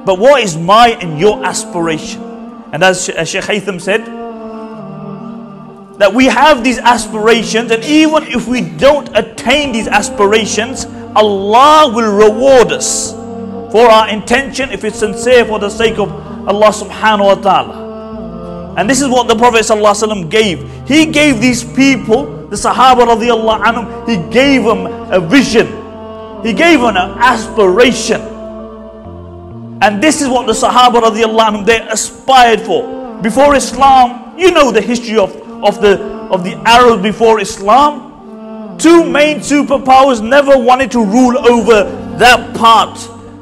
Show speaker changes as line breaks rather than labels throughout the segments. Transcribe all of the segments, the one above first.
But what is my and your aspiration? And as Sheikh Haytham said, that we have these aspirations, and even if we don't attain these aspirations, Allah will reward us for our intention if it's sincere for the sake of Allah subhanahu wa ta'ala. And this is what the Prophet ﷺ gave. He gave these people, the Sahaba radiallahu anhum, he gave them a vision. He gave them an aspiration. And this is what the Sahaba radiallahu anhum, they aspired for. Before Islam, you know the history of the Arabs before Islam. Two main superpowers never wanted to rule over that part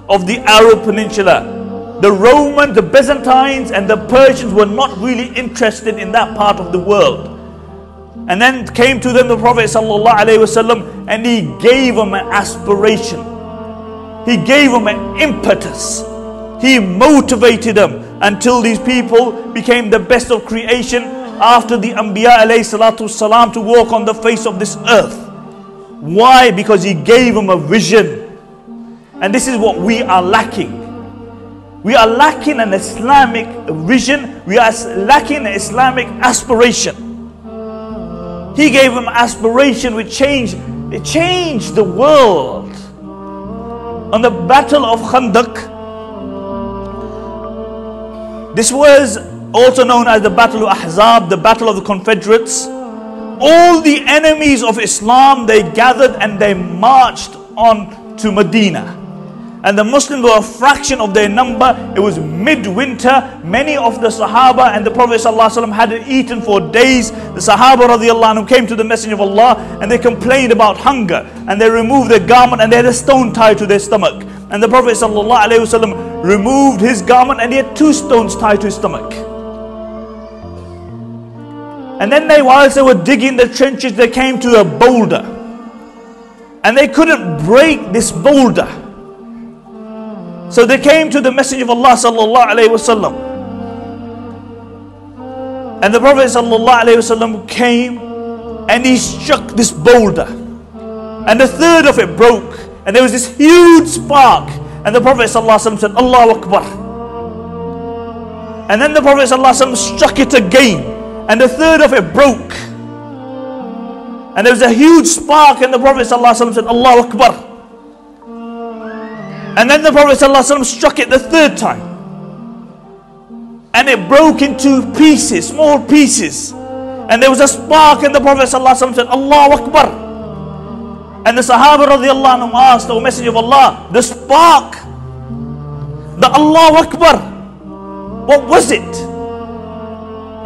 of the Arab Peninsula. The Romans, the Byzantines and the Persians were not really interested in that part of the world. And then came to them the Prophet ﷺ, and he gave them an aspiration. He gave them an impetus. He motivated them until these people became the best of creation after the Anbiya alayhi salatu salam to walk on the face of this earth. Why? Because he gave them a vision. And this is what we are lacking. We are lacking an Islamic vision. We are lacking an Islamic aspiration. He gave them aspiration which changed the world. On the Battle of Khandaq, this was also known as the Battle of Ahzab, the Battle of the Confederates. All the enemies of Islam, they gathered and they marched on to Medina. And the Muslims were a fraction of their number. It was midwinter. Many of the Sahaba and the Prophet ﷺ hadn't eaten for days. The Sahaba radiallahu anhu came to the Messenger of Allah and they complained about hunger. And they removed their garment and they had a stone tied to their stomach. And the Prophet ﷺ removed his garment and he had 2 stones tied to his stomach. And then whilst they were digging the trenches, they came to a boulder. And they couldn't break this boulder. So they came to the Messenger of Allah sallallahu alaihi wasallam, and the Prophet sallallahu alaihi wasallam came and he struck this boulder, and a third of it broke, and there was this huge spark, and the Prophet sallallahu alaihi wasallam said, Allahu Akbar. And then the Prophet sallallahu alaihi wasallam struck it again, and a third of it broke, and there was a huge spark, and the Prophet sallallahu alaihi wasallam said, Allahu Akbar. And then the Prophet ﷺ struck it the third time. And it broke into pieces, small pieces. And there was a spark and the Prophet ﷺ said, Allahu Akbar. And the Sahaba radiallahu anhum asked, O Messenger of Allah, the spark, the Allahu Akbar, what was it?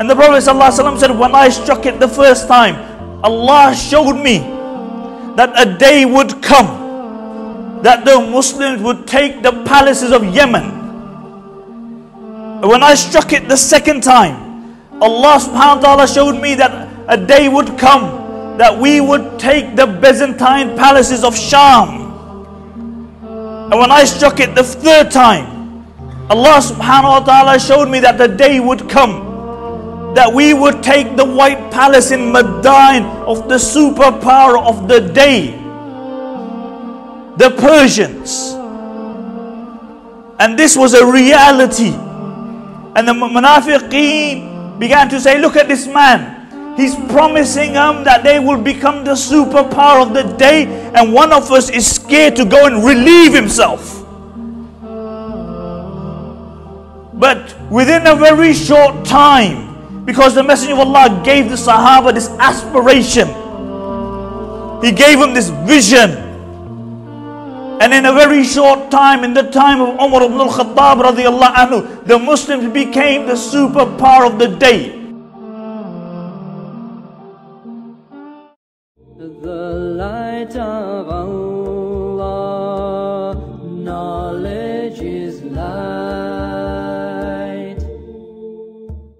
And the Prophet ﷺ said, when I struck it the first time, Allah showed me that a day would come that the Muslims would take the palaces of Yemen. When I struck it the second time, Allah subhanahu wa ta'ala showed me that a day would come that we would take the Byzantine palaces of Sham. And when I struck it the third time, Allah subhanahu wa ta'ala showed me that the day would come that we would take the White Palace in Madain of the superpower of the day, the Persians. And this was a reality. And the Munafiqeen began to say, look at this man, he's promising them that they will become the superpower of the day, and one of us is scared to go and relieve himself. But within a very short time, because the Messenger of Allah gave the Sahaba this aspiration, he gave them this vision. And in a very short time, in the time of Umar ibn al-Khattab radiallahu anhu, the Muslims became the superpower of the day.
The light of Allah.